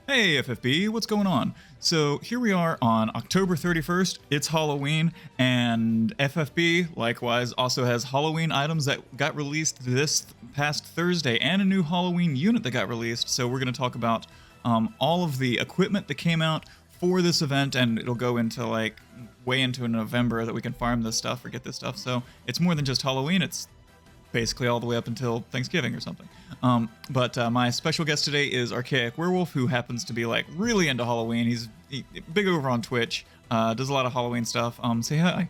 Hey FFBE, what's going on? So here we are on October 31st, it's Halloween, and FFB likewise also has Halloween items that got released this past Thursday and a new Halloween unit that got released. So we're going to talk about all of the equipment that came out for this event, and it'll go into like way into November that we can farm this stuff or get this stuff. So it's more than just Halloween, it's basically all the way up until Thanksgiving or something. But my special guest today is Archaic Werewolf, who happens to be like really into Halloween. He's big over on Twitch, does a lot of Halloween stuff. Say hi.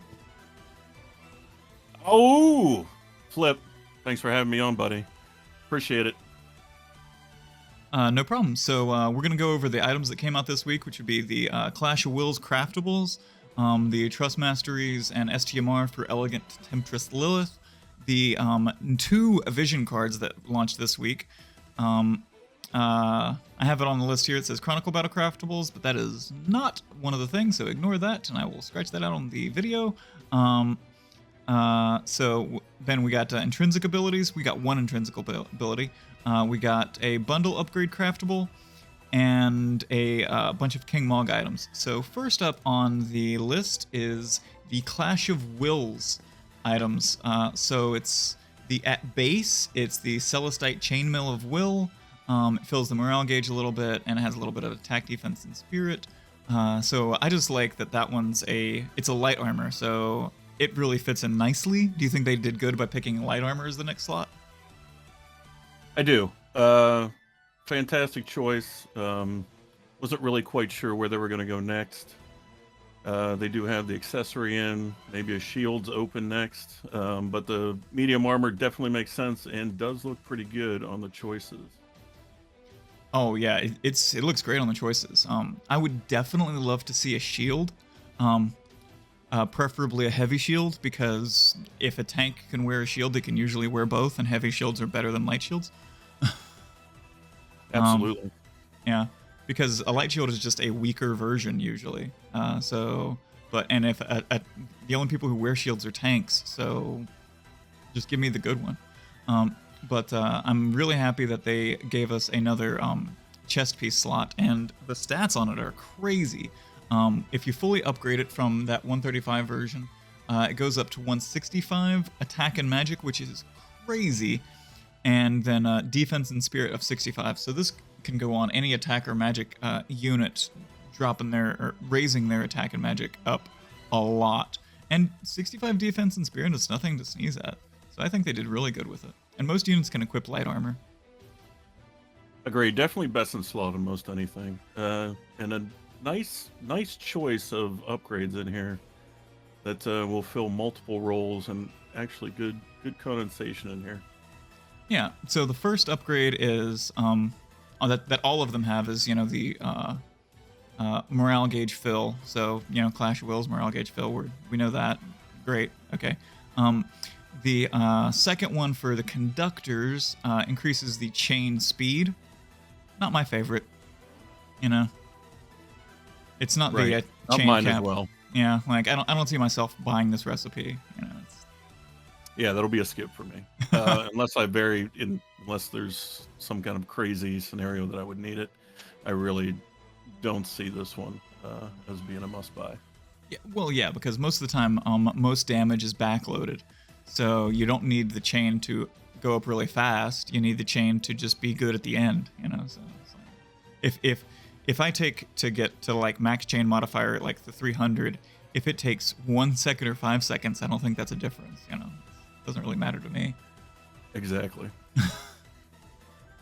Oh, Flip. Thanks for having me on, buddy. Appreciate it. No problem. So we're going to go over the items that came out this week, which would be the Clash of Wills craftables, the Trust Masteries and STMR for Elegant Temptress Lilith, the 2 Vision cards that launched this week. I have it on the list here. It says Chronicle Battle Craftables, but that is not one of the things, so ignore that, and I will scratch that out on the video. So then we got intrinsic abilities. We got 1 intrinsic ability. We got a bundle upgrade craftable and a bunch of King Mog items. So first up on the list is the Clash of Wills items. So it's at base, it's the Celestite Chainmail of Will. It fills the morale gauge a little bit, and it has a little bit of attack, defense, and spirit. So I just like that one's it's a light armor, so it really fits in nicely. Do you think they did good by picking light armor as the next slot? I do. Fantastic choice. Wasn't really quite sure where they were going to go next. They do have the accessory in, maybe a shield's open next, but the medium armor definitely makes sense and does look pretty good on the choices. Oh yeah, it looks great on the choices. I would definitely love to see a shield, preferably a heavy shield, because if a tank can wear a shield, they can usually wear both, and heavy shields are better than light shields. Absolutely. Yeah. Because a light shield is just a weaker version usually. And if the only people who wear shields are tanks, so just give me the good one. But I'm really happy that they gave us another chest piece slot, and the stats on it are crazy. If you fully upgrade it from that 135 version, it goes up to 165 attack and magic, which is crazy, and then defense and spirit of 65. So this can go on any attack or magic unit, raising their attack and magic up a lot. And 65 defense and spirit is nothing to sneeze at. So I think they did really good with it. And most units can equip light armor. Agreed. Definitely best in slot in most anything. And a nice choice of upgrades in here that will fill multiple roles, and actually good condensation in here. Yeah. So the first upgrade is that all of them have is, the morale gauge fill. So, Clash of Wills, morale gauge fill, we know that. Great. Okay. The second one for the conductors increases the chain speed. Not my favorite. It's not right. the chain not mine cap. as well. Yeah, like I don't see myself buying this recipe. Yeah, that'll be a skip for me. Unless there's some kind of crazy scenario that I would need it. I really don't see this one as being a must-buy. Yeah, well, yeah, because most of the time, most damage is backloaded, so you don't need the chain to go up really fast. You need the chain to just be good at the end. So if I take to get to like max chain modifier at like the 300, if it takes 1 second or 5 seconds, I don't think that's a difference. It doesn't really matter to me. Exactly.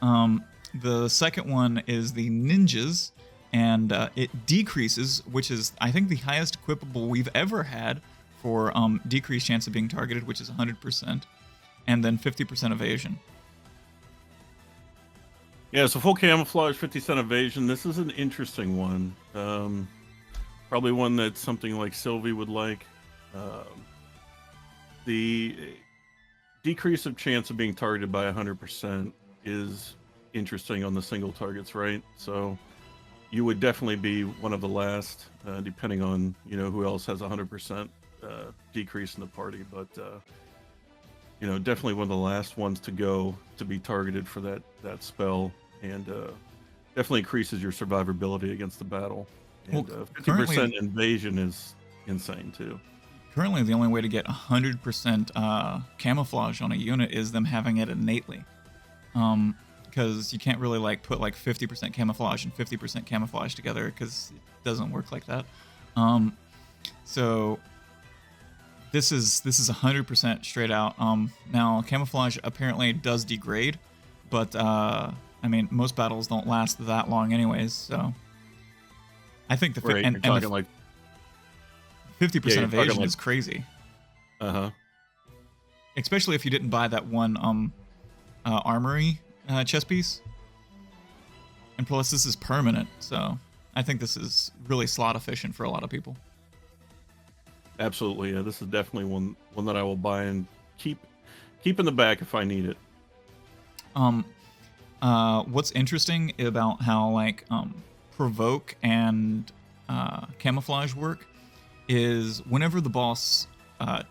The second one is the ninjas, and it decreases, which is I think the highest equipable we've ever had for decreased chance of being targeted, which is 100%, and then 50% evasion. Yeah, so full camouflage, 50% evasion. This is an interesting one. Probably one that something like Sylvie would like. The decrease of chance of being targeted by 100% is interesting on the single targets, right? So you would definitely be one of the last, depending on who else has 100% decrease in the party. But definitely one of the last ones to go to be targeted for that spell, and definitely increases your survivability against the battle. Well, And 50% currently, invasion is insane too. currently the only way to get 100% camouflage on a unit is them having it innately. Because you can't really like put like 50% camouflage and 50% camouflage together because it doesn't work like that. So this is 100% straight out. Now camouflage apparently does degrade, but I mean most battles don't last that long anyways. So I think the Right. You're and talking the like 50% you're talking evasion like is crazy, uh-huh. especially if you didn't buy that one armory chest piece. And plus, this is permanent, so I think this is really slot efficient for a lot of people. Absolutely. Yeah, this is definitely one that I will buy and keep in the back if I need it. What's interesting about how like provoke and camouflage work is whenever the boss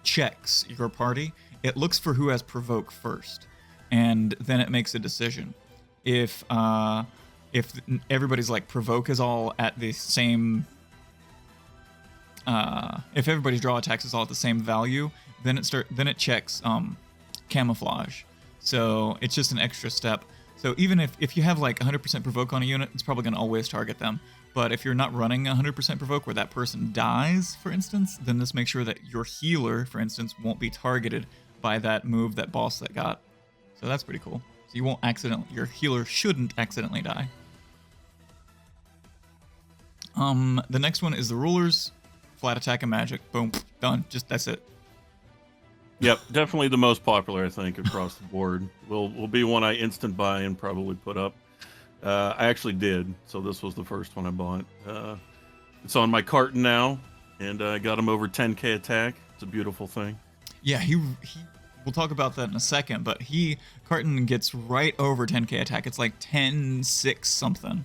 checks your party, it looks for who has provoke first, and then it makes a decision. If everybody's like provoke is all at the same, if everybody's draw attacks is all at the same value, then it checks camouflage. So it's just an extra step. So even if you have like 100% provoke on a unit, it's probably going to always target them. But if you're not running 100% provoke where that person dies, for instance, then this makes sure that your healer, for instance, won't be targeted by that move that boss that got. So that's pretty cool. So you won't your healer shouldn't accidentally die. The next one is the rulers, flat attack and magic. Boom, done. Just that's it. Yep, definitely the most popular, I think, across the board. Will be one I instant buy and probably put up. I actually did, so this was the first one I bought. It's on my carton now, and I got him over 10k attack. It's a beautiful thing. Yeah, he we'll talk about that in a second, but Carton gets right over 10k attack. It's like 10-6 something.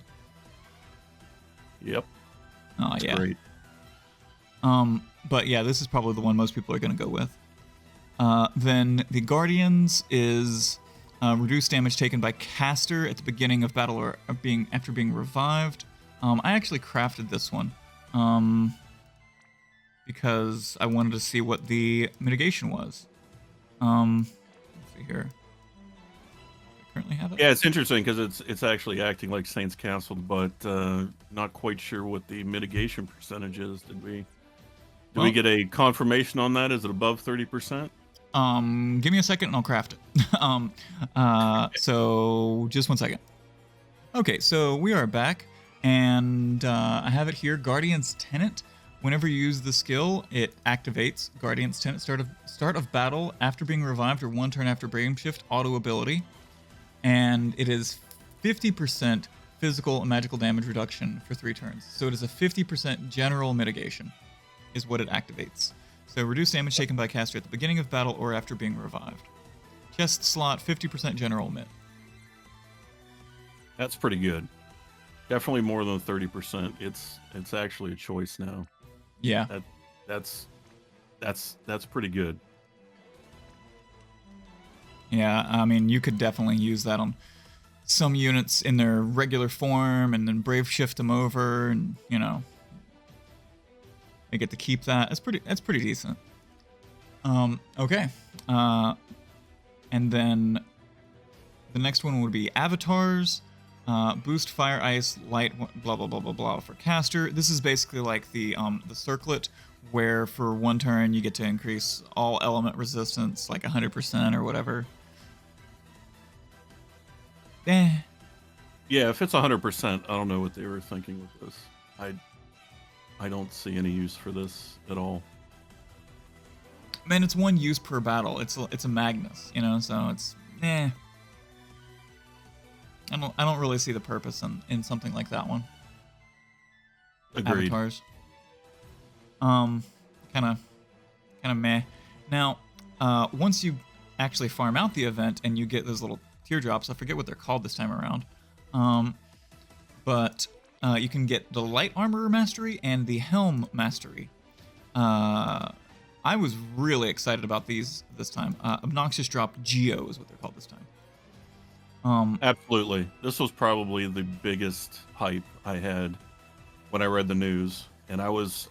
Yep. Oh That's yeah. great. But yeah, this is probably the one most people are going to go with. Then the Guardians is reduced damage taken by caster at the beginning of battle or after being revived. I actually crafted this one because I wanted to see what the mitigation was. Let's see here. I currently have it. Yeah, it's interesting because it's actually acting like Saints Castle, but not quite sure what the mitigation percentage is. Did we get a confirmation on that? Is it above 30%? Give me a second and I'll craft it. So just 1 second. Okay, so we are back, and I have it here. Guardian's Tenet. Whenever you use the skill, it activates Guardian's Tenet. Start of battle after being revived or 1 turn after Brave Shift auto ability, and it is 50% physical and magical damage reduction for 3 turns. So it is a 50% general mitigation, is what it activates. So reduce damage taken by caster at the beginning of battle or after being revived. Chest slot, 50% general mit. That's pretty good. Definitely more than 30%. It's actually a choice now. Yeah. That's pretty good. Yeah, I mean, you could definitely use that on some units in their regular form and then Brave Shift them over, and, you know, they get to keep that. That's pretty decent. Okay. And then the next one would be avatars. Boost fire, ice, light, blah blah blah blah blah for caster. This is basically like the circlet, where for 1 turn you get to increase all element resistance like 100% or whatever. Yeah, if it's 100%, I don't know what they were thinking with this. I don't see any use for this at all. Man, it's 1 use per battle. It's a Magnus, you know, so it's I don't really see the purpose in something like that one. Agreed. Avatars. Kind of meh. Now, once you actually farm out the event and you get those little teardrops, I forget what they're called this time around. But you can get the light armor mastery and the helm mastery. I was really excited about these this time. Obnoxious drop Geo is what they're called this time. Absolutely. This was probably the biggest hype I had when I read the news. And I was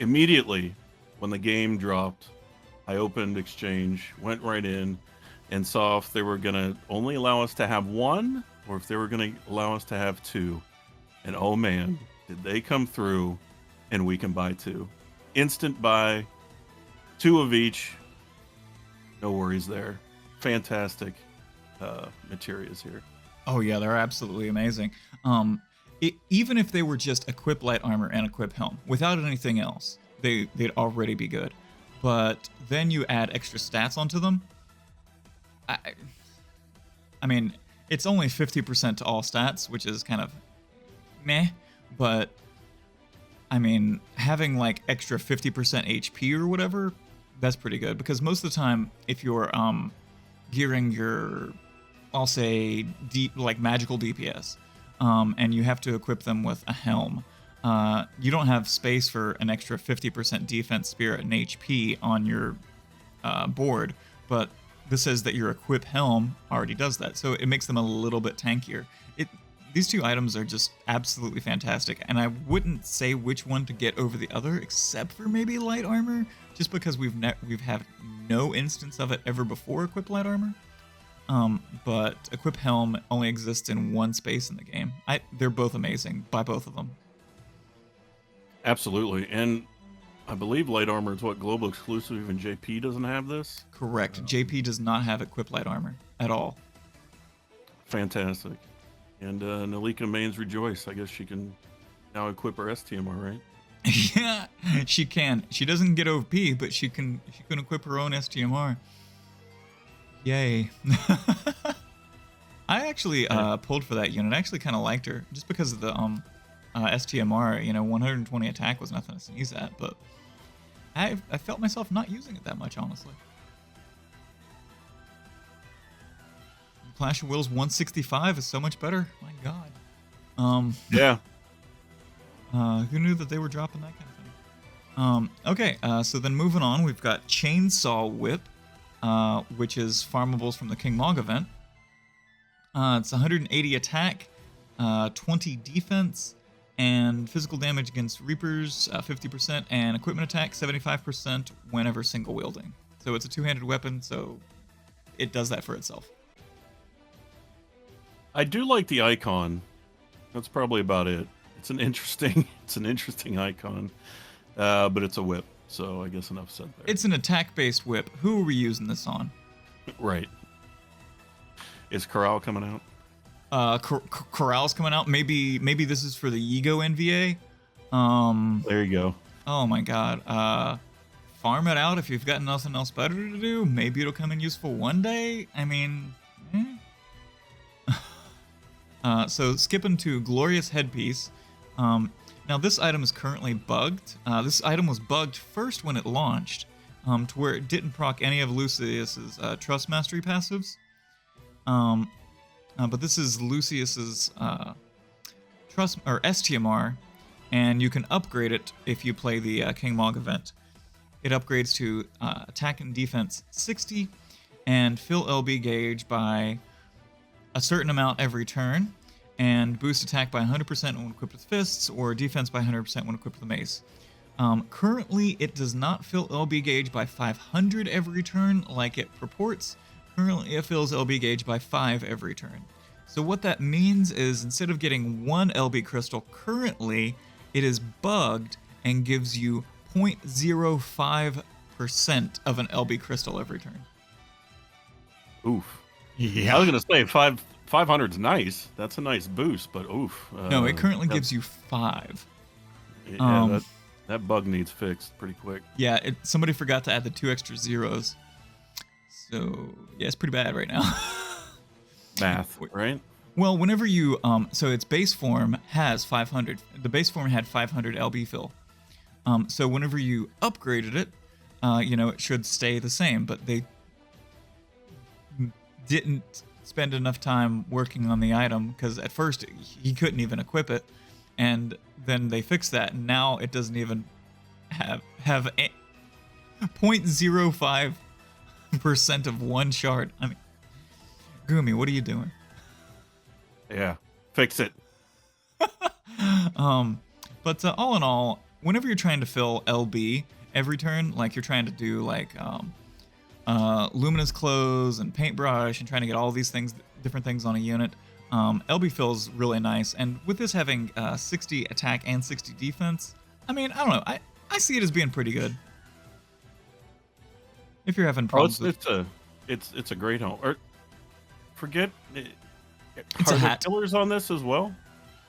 immediately, when the game dropped, I opened Exchange, went right in, and saw if they were going to only allow us to have one or if they were going to allow us to have two. And oh man, did they come through and we can buy two. Instant buy, two of each. No worries there. Fantastic materials here. Oh yeah, they're absolutely amazing. Even if they were just equip light armor and equip helm without anything else, they'd already be good. But then you add extra stats onto them. I mean, it's only 50% to all stats, which is kind of meh. But I mean, having like extra 50% HP or whatever, that's pretty good. Because most of the time, if you're gearing your, I'll say, like magical DPS, and you have to equip them with a helm, you don't have space for an extra 50% defense, spirit, and HP on your board, but this says that your equip helm already does that, so it makes them a little bit tankier. These two items are just absolutely fantastic, and I wouldn't say which one to get over the other, except for maybe light armor, just because we've had no instance of it ever before equip light armor. But equip helm only exists in one space in the game. They're both amazing. Buy both of them. Absolutely, and I believe light armor is what, global exclusive. Even JP doesn't have this. Correct. JP does not have equip light armor at all. Fantastic. And Nalika Mains rejoice. I guess she can now equip her STMR, right? Yeah, she can. She doesn't get OP, but she can equip her own STMR. Yay. I actually pulled for that unit. I actually kind of liked her just because of the STMR. 120 attack was nothing to sneeze at, but I felt myself not using it that much, honestly. Clash of Wills 165 is so much better. My God. Yeah. Who knew that they were dropping that kind of thing? Okay, so then moving on, we've got Chainsaw Whip, which is farmables from the King Mog event. It's 180 attack, 20 defense, and physical damage against Reapers, 50%, and equipment attack, 75% whenever single wielding. So it's a two-handed weapon, so it does that for itself. I do like the icon. That's probably about it. It's an interesting icon, but it's a whip. So I guess enough said there. It's an attack-based whip. Who are we using this on? Right. Is Corral coming out? Corral's coming out. Maybe this is for the Ego NVA. There you go. Oh my God. Farm it out if you've got nothing else better to do. Maybe it'll come in useful one day. I mean. So skipping to Glorious Headpiece. Now this item is currently bugged. This item was bugged first when it launched, to where it didn't proc any of Lucius's Trust Mastery passives. But this is Lucius's Trust or STMR, and you can upgrade it if you play the King Mog event. It upgrades to attack and defense 60, and fill LB gauge by a certain amount every turn, and boost attack by 100% when equipped with fists, or defense by 100% when equipped with mace. Currently, it does not fill LB gauge by 500 every turn like it purports. Currently, it fills LB gauge by 5 every turn. So what that means is, instead of getting 1 LB crystal currently, it is bugged and gives you 0.05% of an LB crystal every turn. Oof. Yeah. I was gonna say 500's nice. That's a nice boost, but oof. No, it currently gives you 5. Yeah, that bug needs fixed pretty quick. Yeah, somebody forgot to add the 2 extra zeros. So yeah, it's pretty bad right now. Math, right? Well, whenever you so its base form has 500. The base form had 500 LB fill. So whenever you upgraded it, it should stay the same. But they didn't spend enough time working on the item, because at first he couldn't even equip it, and then they fixed that, and now it doesn't even have 0.05% of one shard. I mean, Gumi, what are you doing? Yeah, fix it. But all in all, whenever you're trying to fill LB every turn, like you're trying to do like luminous clothes and paintbrush and trying to get all these things, different things on a unit, LB feels really nice. And with this having 60 attack and 60 defense, I mean, I don't know, I see it as being pretty good. If you're having problems it's a great home. Or forget it's are a there hat. killers on this as well?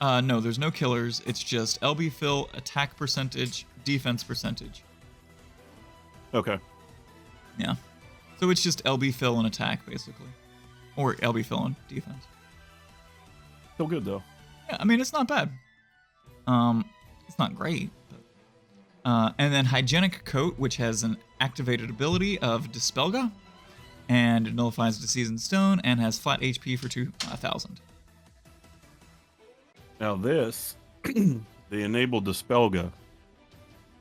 No, there's no killers. It's just LB fill, attack percentage, defense percentage. Okay. Yeah. So it's just LB fill and attack, basically. Or LB fill and defense. Still good, though. Yeah, I mean, it's not bad. It's not great. But, and then Hygienic Coat, which has an activated ability of Dispelga. And it nullifies Disease and Stone and has flat HP for 2,000. Now this, the enabled Dispelga,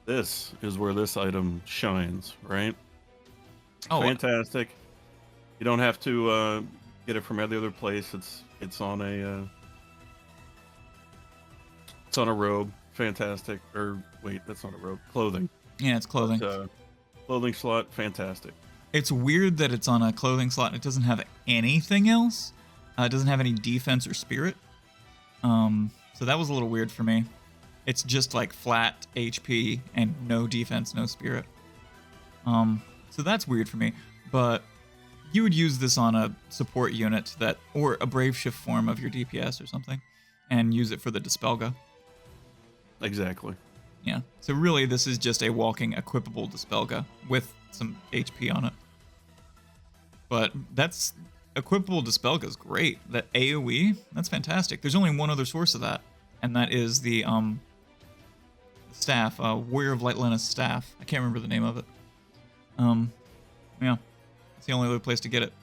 this is where this item shines, right? Oh, fantastic! You don't have to get it from every other place. It's on a robe. Fantastic. Or wait, that's not a robe. Clothing. Yeah, it's clothing. But, clothing slot. Fantastic. It's weird that it's on a clothing slot and it doesn't have anything else. It doesn't have any defense or spirit. So that was a little weird for me. It's just like flat HP and no defense, no spirit. So that's weird for me. But you would use this on a support unit or a Brave Shift form of your DPS or something, and use it for the Dispelga. Exactly. Yeah. So really, this is just a walking equipable Dispelga with some HP on it. But that's equipable Dispelga is great. That AoE, that's fantastic. There's only one other source of that, and that is the staff, Warrior of Light Lenna's staff. I can't remember the name of it. Yeah, it's the only other place to get it.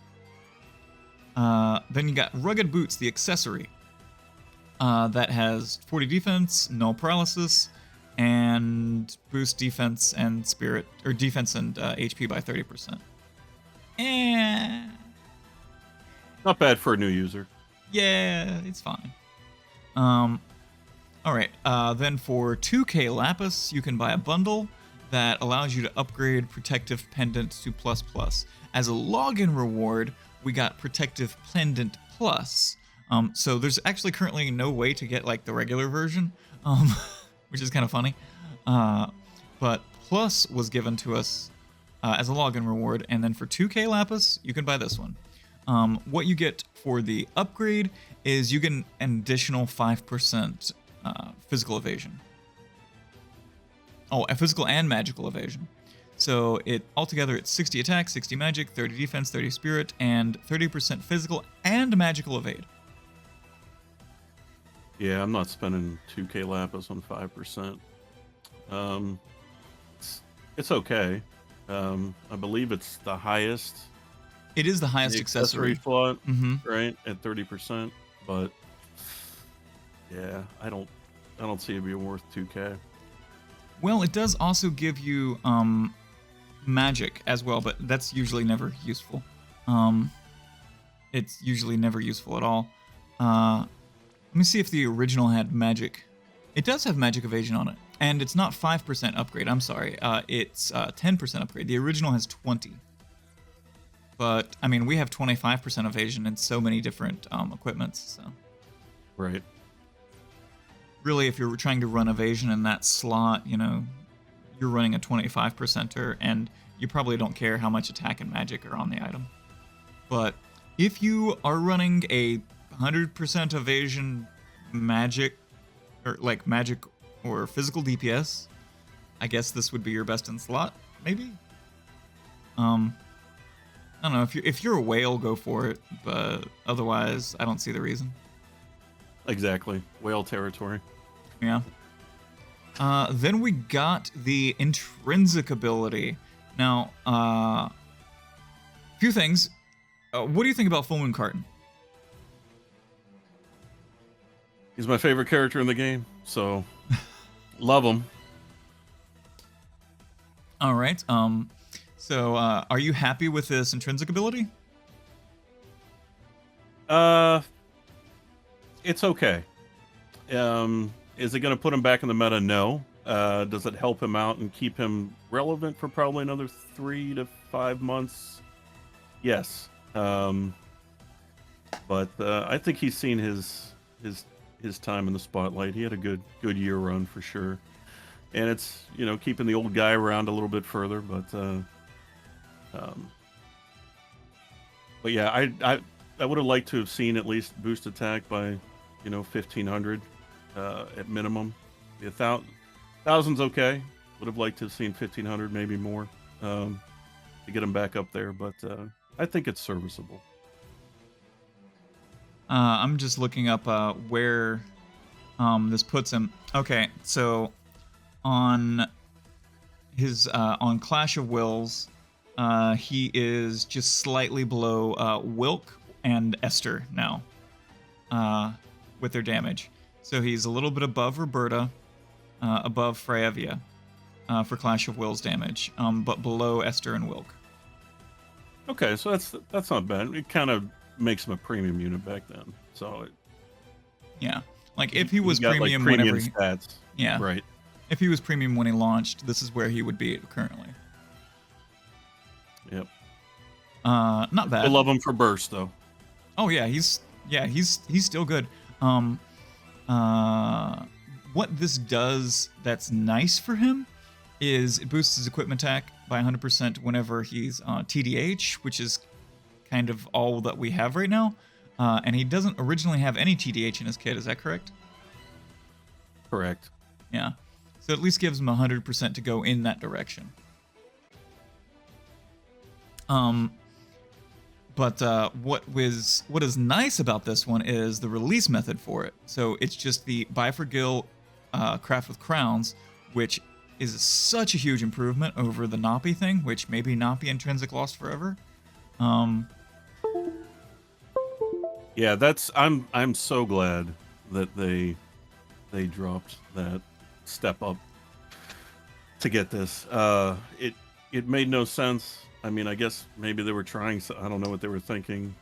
Then you got Rugged Boots, the accessory. That has 40 defense, null paralysis, and boost defense and spirit, or defense and HP by 30%. Not bad for a new user. Yeah, it's fine. All right. Then for 2k Lapis, you can buy a bundle that allows you to upgrade Protective Pendant to ++. As a login reward, we got Protective Pendant Plus. So there's actually currently no way to get like the regular version, which is kind of funny. But Plus was given to us as a login reward, and then for 2k Lapis, you can buy this one. What you get for the upgrade is you get an additional 5% physical evasion. Oh, a physical and magical evasion. So altogether it's 60 attack, 60 magic, 30 defense, 30 spirit, and 30% physical and magical evade. Yeah, I'm not spending 2k Lapis on 5%. It's okay. I believe it's the highest. It is the highest accessory slot, right, at 30%. But yeah, I don't see it being worth 2k. Well, it does also give you magic as well, but that's usually never useful. It's usually never useful at all. Let me see if the original had magic. It does have magic evasion on it, and it's not 5% upgrade. I'm sorry, it's 10% upgrade. The original has 20. But I mean, we have 25% evasion in so many different equipments. So, right. Really, if you're trying to run evasion in that slot, you know, you're running a 25%er, and you probably don't care how much attack and magic are on the item. But if you are running a 100% evasion magic, or like magic or physical DPS, I guess this would be your best in slot, maybe? I don't know, if you're a whale, go for it, but otherwise, I don't see the reason. Exactly. Whale territory. Yeah. Then we got the intrinsic ability. Now, few things. What do you think about Full Moon Carton? He's my favorite character in the game, so love him. All right. So, are you happy with this intrinsic ability? Uh, it's okay. Is it going to put him back in the meta? No. Does it help him out and keep him relevant for probably another 3 to 5 months? Yes. But I think he's seen his time in the spotlight. He had a good year run for sure, and it's keeping the old guy around a little bit further. But yeah, I would have liked to have seen at least boost attack by 1500 at minimum. The thousand's okay. Would have liked to have seen 1500, maybe more, to get him back up there. But I think it's serviceable. I'm just looking up where this puts him. Okay, so on his on Clash of Wills, he is just slightly below Wilk and Esther now with their damage. So he's a little bit above Roberta, above Freevia for Clash of Wills damage, but below Esther and Wilk. Okay, so that's not bad. It kind of makes him a premium unit back then. So yeah, like if he was got, premium, like, premium whenever stats. Yeah, right. If he was premium when he launched, this is where he would be currently. Yep. Not bad. I love him for burst though. Oh yeah, he's still good. What this does that's nice for him is it boosts his equipment attack by 100% whenever he's TDH, which is kind of all that we have right now. And he doesn't originally have any TDH in his kit, is that correct? Correct. Yeah. So at least gives him 100% to go in that direction. But what is nice about this one is the release method for it. So it's just the Buy for Gil Craft with Crowns, which is such a huge improvement over the Napi thing, which maybe Napi Intrinsic lost forever. Yeah, I'm so glad that they dropped that step up to get this. It made no sense. I mean, I guess maybe they were trying. I don't know what they were thinking.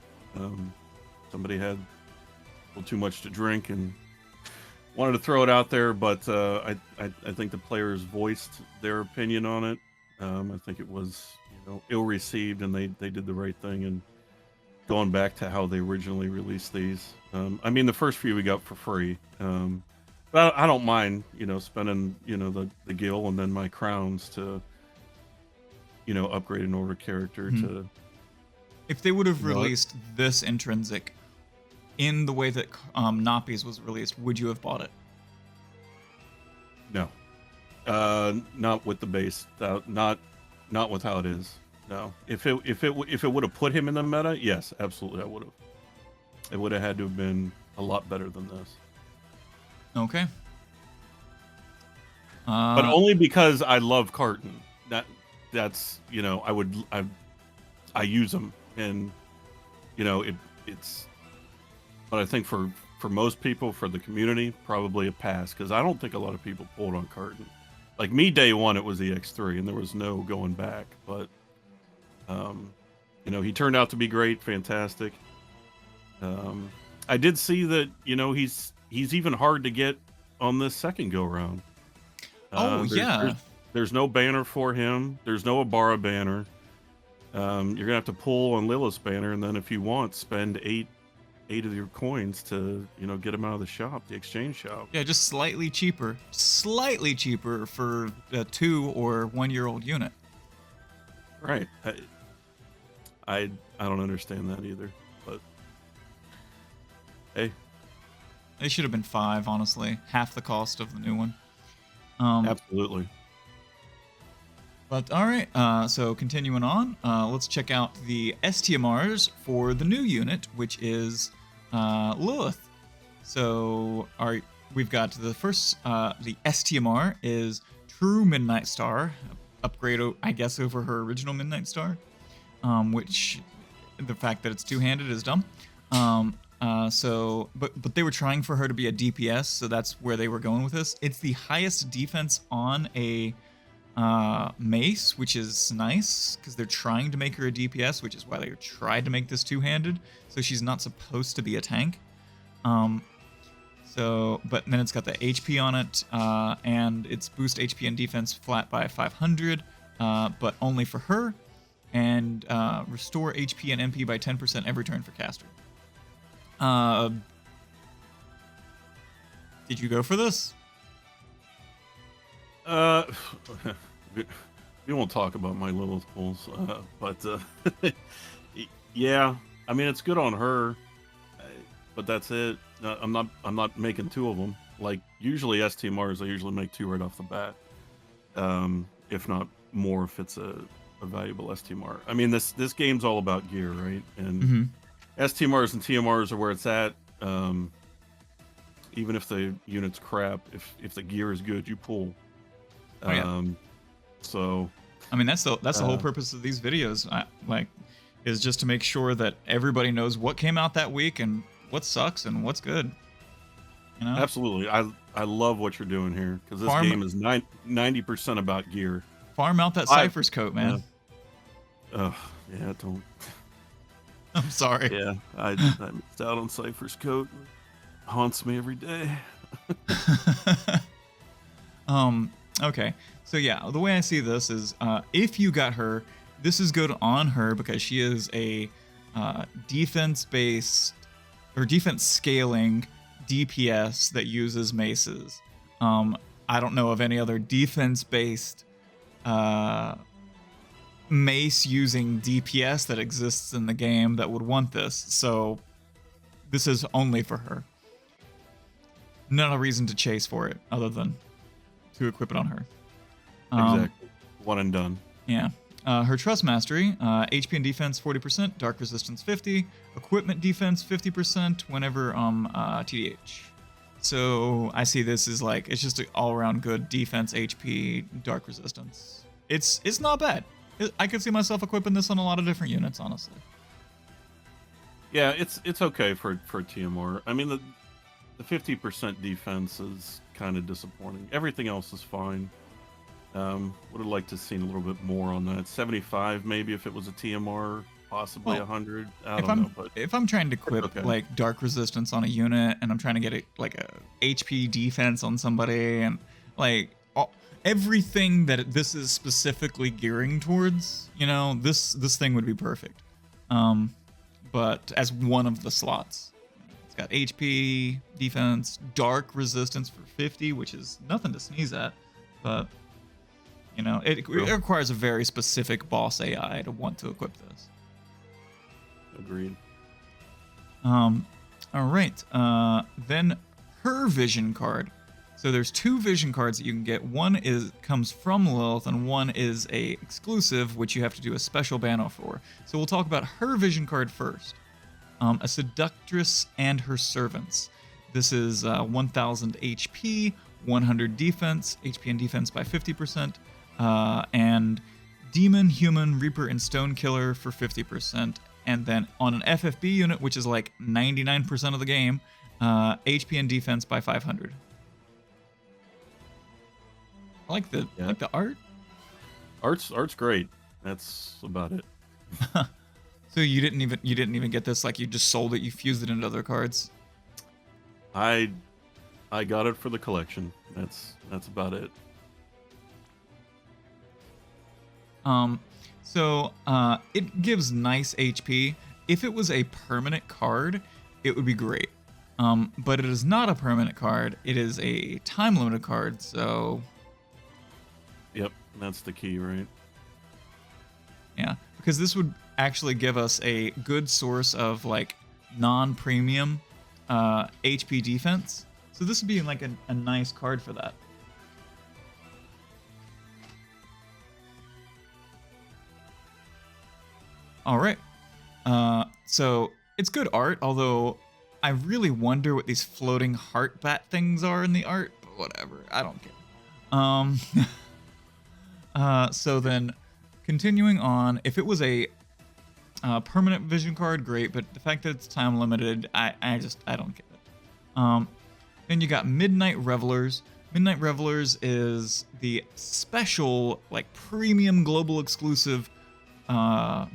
Somebody had a little too much to drink and wanted to throw it out there, but I think the players voiced their opinion on it. I think it was ill received, and they did the right thing and going back to how they originally released these. I mean, the first few we got for free, but I don't mind spending the gil and then my crowns to upgrade an older character to. If they would have released this intrinsic in the way that Napi's was released, would you have bought it? No, not with the base. Not with how it is. No. If it would have put him in the meta, yes, absolutely, I would have. It would have had to have been a lot better than this. Okay. But only because I love Carton. That's I use them, and it's. But I think for most people, for the community, probably a pass, because I don't think a lot of people pulled on Carton. Like me, day one, it was the X3, and there was no going back. But he turned out to be great, fantastic. I did see that he's even hard to get on this second go round. There's no banner for him. There's no Abara banner. You're gonna have to pull on Lilith's banner, and then if you want, spend eight of your coins to get him out of the shop, the exchange shop. Yeah, just slightly cheaper for a 2 or 1 year old unit. Right. I don't understand that either, but hey, they should have been 5, honestly, half the cost of the new one. Absolutely. But all right, so continuing on, let's check out the STMRs for the new unit, which is Lilith. So we've got the first, the STMR is True Midnight Star, upgrade, I guess, over her original Midnight Star, which the fact that it's two-handed is dumb. But they were trying for her to be a DPS, so that's where they were going with this. It's the highest defense on a Mace, which is nice because they're trying to make her a DPS, which is why they tried to make this two-handed. So she's not supposed to be a tank. But then it's got the HP on it, and it's boost HP and defense flat by 500, but only for her, and restore HP and MP by 10% every turn for caster. Did you go for this? We won't talk about my little pulls, but yeah, I mean it's good on her, but that's it. I'm not making two of them. Like usually STMRs, I usually make two right off the bat, if not more if it's a valuable STMR. I mean this game's all about gear, right? And STMRs and TMRs are where it's at. Even if the unit's crap, if the gear is good, you pull. Oh, yeah. So, I mean, that's the whole purpose of these videos. Is just to make sure that everybody knows what came out that week and what sucks and what's good. You know? Absolutely, I love what you're doing here because this game is 90% about gear. Farm out that Cypher's coat, man. Yeah, don't. I'm sorry. Yeah, I missed out on Cypher's coat. Haunts me every day. Okay. So yeah, the way I see this is, if you got her, this is good on her because she is a defense-based or defense scaling DPS that uses maces. I don't know of any other defense-based mace using DPS that exists in the game that would want this. So this is only for her. Not a reason to chase for it other than to equip it on her. Exactly. One and done. Yeah. Her Trust Mastery, HP and defense 40%, Dark Resistance 50, Equipment Defense 50% whenever TDH. So I see this as like, it's just an all-around good defense, HP, Dark Resistance. It's not bad. I could see myself equipping this on a lot of different units, honestly. Yeah, it's okay for TMR. I mean, the 50% defense is kind of disappointing. Everything else is fine. Would have liked to see a little bit more on that. 75 maybe if it was a TMR, possibly 100. I don't know. But if I'm trying to equip like Dark Resistance on a unit and I'm trying to get it like a HP defense on somebody and like everything that this is specifically gearing towards, you know, this thing would be perfect. But as one of the slots. It's got HP, defense, Dark Resistance for 50, which is nothing to sneeze at, but you know, it requires a very specific boss AI to want to equip this. Agreed. All right. Then her vision card. So there's two vision cards that you can get. One comes from Lilith, and one is a exclusive, which you have to do a special banner for. So we'll talk about her vision card first. A Seductress and her servants. This is 1,000 HP, 100 defense, HP and defense by 50%, and Demon, Human, Reaper, and Stone Killer for 50%. And then on an FFB unit, which is like 99% of the game, HP and defense by 500. I like the art. Art's great. That's about it. So you didn't even get this, like you just sold it, you fused it into other cards? I got it for the collection. That's about it. So it gives nice HP. If it was a permanent card, it would be great. But it is not a permanent card. It is a time limited card, so yep, that's the key, right? Yeah, because this would actually give us a good source of like non-premium HP defense. So this would be like a nice card for that. All right. So it's good art, although I really wonder what these floating heart bat things are in the art, but whatever. I don't care. So then continuing on, if it was a permanent vision card, great, but the fact that it's time limited, I don't get it. Then you got Midnight Revelers. Midnight Revelers is the special, like, premium global exclusive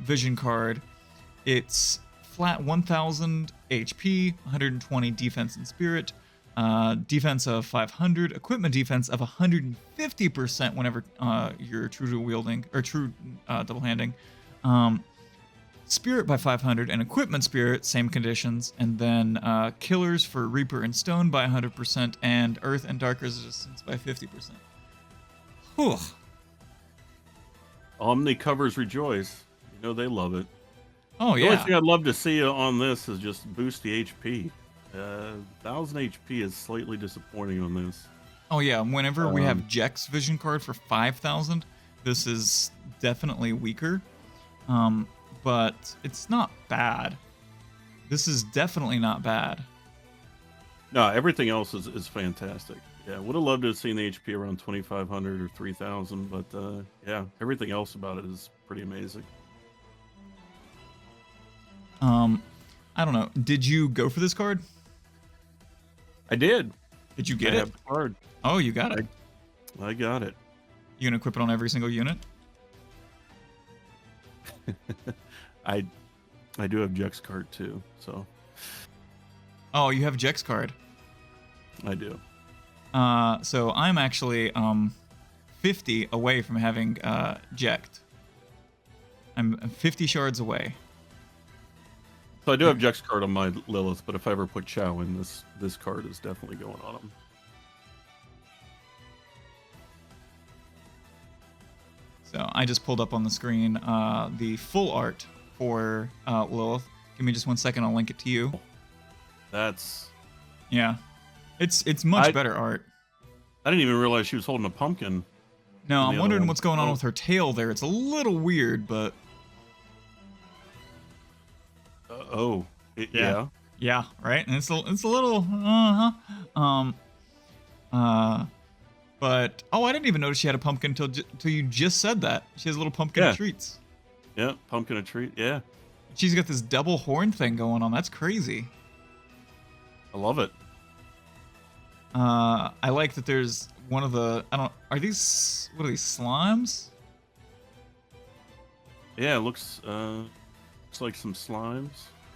vision card. It's flat 1000 HP, 120 defense and spirit, defense of 500, equipment defense of 150% whenever you're true to wielding, or true double handing. Spirit by 500 and equipment spirit, same conditions, and then killers for Reaper and Stone by 100% and Earth and Dark Resistance by 50%. Whew. Omni covers rejoice. You know they love it. Oh, The yeah. only thing I'd love to see on this is just boost the HP. 1000 HP is slightly disappointing on this. Oh, yeah. Whenever we have Jex vision card for 5000, this is definitely weaker. But it's not bad. This is definitely not bad. No, everything else is fantastic. Yeah, would have loved to have seen the HP around 2500 or 3000, but yeah, everything else about it is pretty amazing. I don't know. Did you go for this card? I did. Did you get I it? have the card. Oh, you got it. I got it. You gonna equip it on every single unit? I do have Jex card too, so Oh, you have Jex card. I do. So I'm actually 50 away from having Ject. I'm 50 shards away. So I do have Jex card on my Lilith, but if I ever put Chow in, this card is definitely going on him. So I just pulled up on the screen the full art for Lilith. Give me just 1 second, I'll link it to you. That's... Yeah. It's much better art. I didn't even realize she was holding a pumpkin. No, I'm wondering one. what's going on with her tail there. It's a little weird, but... Yeah. Yeah, right? And it's a little... But... Oh, I didn't even notice she had a pumpkin till you just said that. She has a little pumpkin of treats. Yeah, pumpkin of treat, yeah. She's got this double horn thing going on. That's crazy. I love it. I like that there's one of the... Are these... What are these, slimes? Yeah, it looks like some slimes.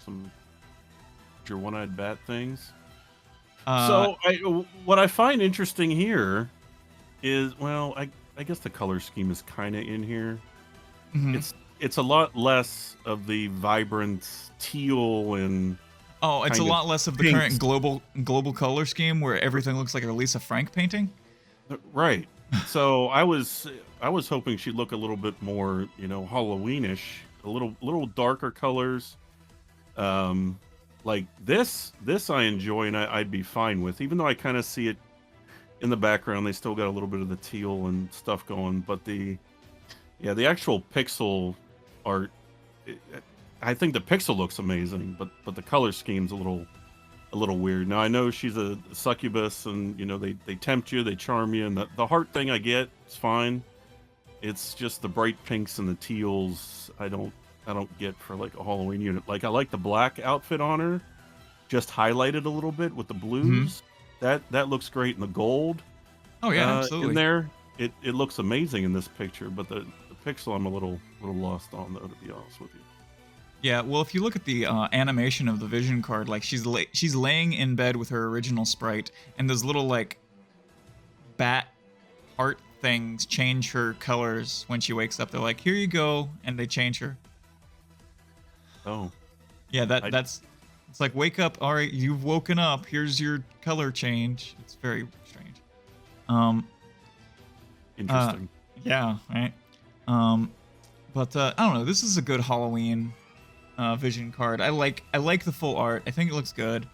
Some... your one-eyed bat things. So, what I find interesting here is, well, I guess the color scheme is kind of in here. Mm-hmm. It's a lot less of the vibrant teal and... Oh, it's a lot less of the pinks. current global color scheme where everything looks like a Lisa Frank painting. Right. So I was hoping she'd look a little bit more, Halloweenish, a little darker colors. Like this I enjoy and I'd be fine with, even though I kind of see it in the background. They still got a little bit of the teal and stuff going, but the actual pixel art, I think the pixel looks amazing, but the color scheme's a little weird. Now I know she's a succubus, and they tempt you, they charm you, and the heart thing I get, it's fine. It's just the bright pinks and the teals I don't get for like a Halloween unit. Like I like the black outfit on her, just highlighted a little bit with the blues. Mm-hmm. That looks great in the gold. Oh yeah, absolutely. In there, it looks amazing in this picture, but the pixel I'm a little lost on, though, to be honest with you. Yeah, well, if you look at the animation of the vision card, like she's laying in bed with her original sprite, and those little like bat heart things change her colors when she wakes up. They're like, "Here you go," and they change her. Oh, yeah, that's it's like, wake up, all right, you've woken up. Here's your color change. It's very strange. Interesting. Yeah, right. But I don't know. This is a good Halloween vision card. I like the full art. I think it looks good.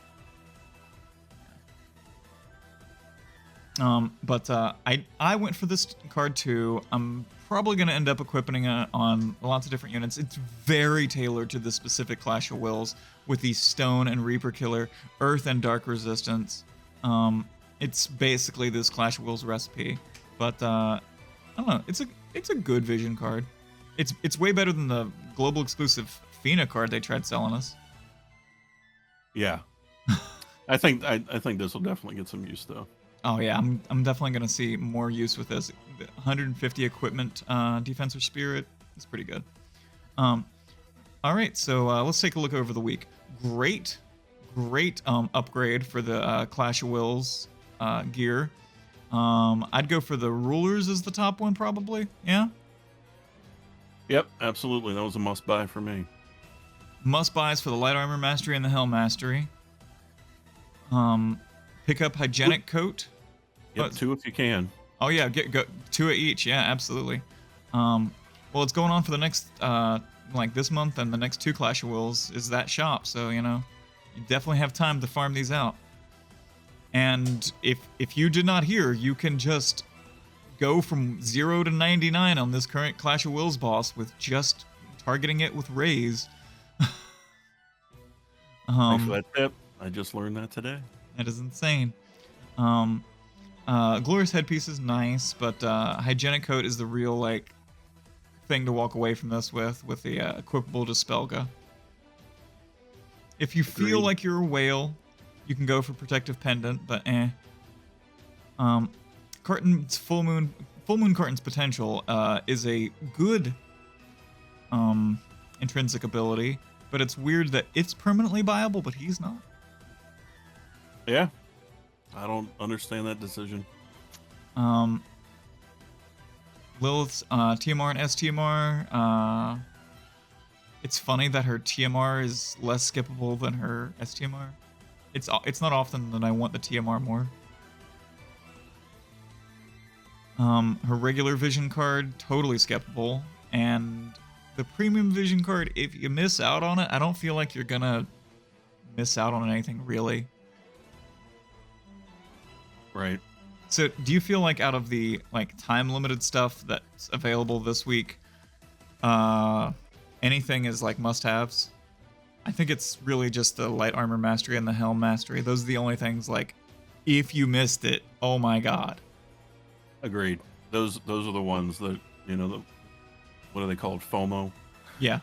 But I went for this card too. I'm probably gonna end up equipping it on lots of different units. It's very tailored to the specific Clash of Wills with the Stone and Reaper Killer, Earth and Dark Resistance. It's basically this Clash of Wills recipe. But I don't know. It's a good vision card. It's way better than the global exclusive Fina card they tried selling us. Yeah. I think this will definitely get some use though. Oh yeah, I'm definitely gonna see more use with this. The 150 equipment defensor spirit is pretty good. Um, all right, so let's take a look over the week. Great upgrade for the Clash of Wills gear. I'd go for the rulers as the top one probably. Yeah. Yep, absolutely. That was a must buy for me. Must buys for the light armor mastery and the helm mastery. Pick up hygienic coat. Yep, 2 if you can. Oh yeah, go 2 each. Yeah, absolutely. Well, it's going on for the next like this month and the next 2 Clash of Wills is that shop. So you definitely have time to farm these out. And if you did not hear, you can just go from 0 to 99 on this current Clash of Wills boss with just targeting it with raise. Thanks for that tip. I just learned that today. That is insane. Glorious headpiece is nice, but hygienic coat is the real like thing to walk away from this with the equipable Dispelga. If you feel Agreed. like you're a whale, you can go for protective pendant, but Carton's full moon Carton's potential is a good intrinsic ability, but it's weird that it's permanently viable, but he's not. Yeah. I don't understand that decision. Lilith's TMR and STMR. It's funny that her TMR is less skippable than her STMR. It's not often that I want the TMR more. Her regular vision card, totally skippable. And the premium vision card, if you miss out on it, I don't feel like you're gonna miss out on anything, really. Right. So, do you feel like out of the like time-limited stuff that's available this week, anything is like must-haves? I think it's really just the light armor mastery and the helm mastery. Those are the only things like, if you missed it, oh my god. Agreed. Those are the ones that what are they called? FOMO. Yeah.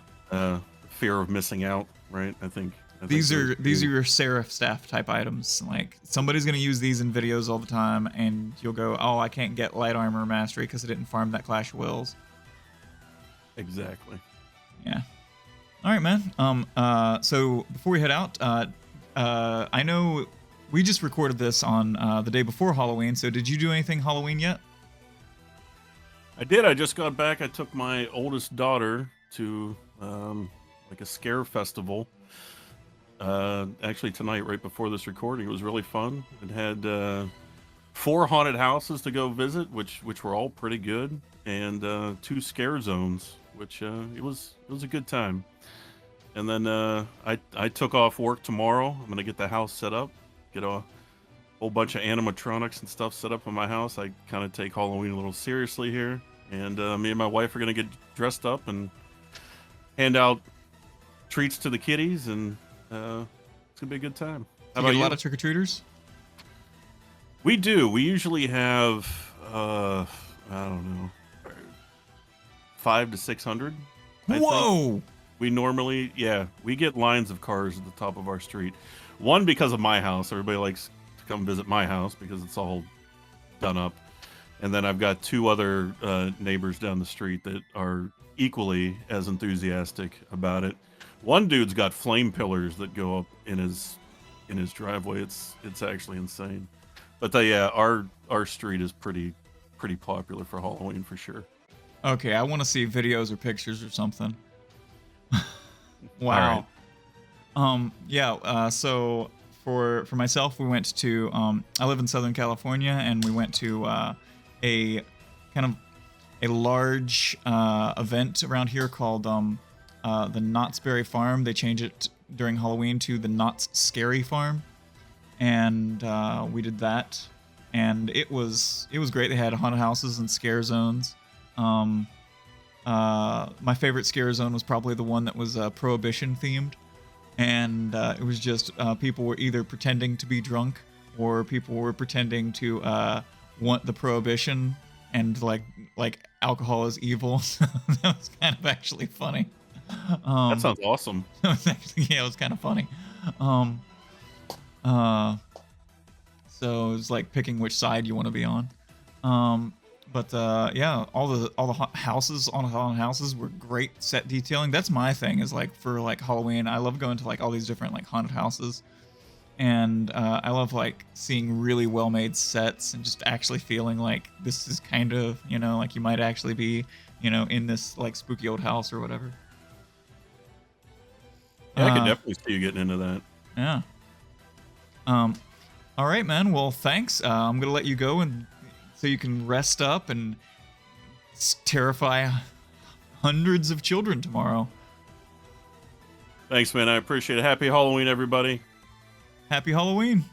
Fear of missing out. Right. I think these are your Seraph staff type items. Like somebody's gonna use these in videos all the time, and you'll go, "Oh, I can't get light armor mastery because I didn't farm that Clash of Wills." Exactly. Yeah. All right, man. So before we head out, I know we just recorded this on the day before Halloween. So did you do anything Halloween yet? I did. I just got back. I took my oldest daughter to like a scare festival. Actually tonight, right before this recording, it was really fun. It had 4 haunted houses to go visit, which were all pretty good, and 2 scare zones, which it was a good time. And then I took off work tomorrow. I'm gonna get the house set up, get a whole bunch of animatronics and stuff set up in my house. I kind of take Halloween a little seriously here, and me and my wife are gonna get dressed up and hand out treats to the kiddies, and it's gonna be a good time. How about you? you? A lot of trick-or-treaters? We do. We usually have I don't know, 500 to 600. Whoa! Think. We normally, we get lines of cars at the top of our street. One, because of my house. Everybody likes to come visit my house because it's all done up. And then I've got 2 other neighbors down the street that are equally as enthusiastic about it. One dude's got flame pillars that go up in his driveway. It's actually insane. But our street is pretty popular for Halloween for sure. Okay, I want to see videos or pictures or something. Wow. Right. So for myself, we went to I live in Southern California, and we went to a kind of a large event around here called the Knott's Berry Farm. They change it during Halloween to the Knott's Scary Farm, and we did that, and it was great. They had haunted houses and scare zones. My favorite scare zone was probably the one that was Prohibition themed, and it was just people were either pretending to be drunk or people were pretending to want the Prohibition, and like alcohol is evil. That was kind of actually funny. That sounds awesome. It was kind of funny. So it's like picking which side you want to be on. But yeah, all the houses on haunted houses were great set detailing. That's my thing, is like for like Halloween, I love going to like all these different like haunted houses, and I love like seeing really well made sets and just actually feeling like this is kind of, you know, like you might actually be, you know, in this like spooky old house or whatever. Yeah, I could definitely see you getting into that. Yeah. All right, man. Well, thanks. I'm gonna let you go, and so you can rest up and terrify hundreds of children tomorrow. Thanks, man. I appreciate it. Happy Halloween, everybody. Happy Halloween.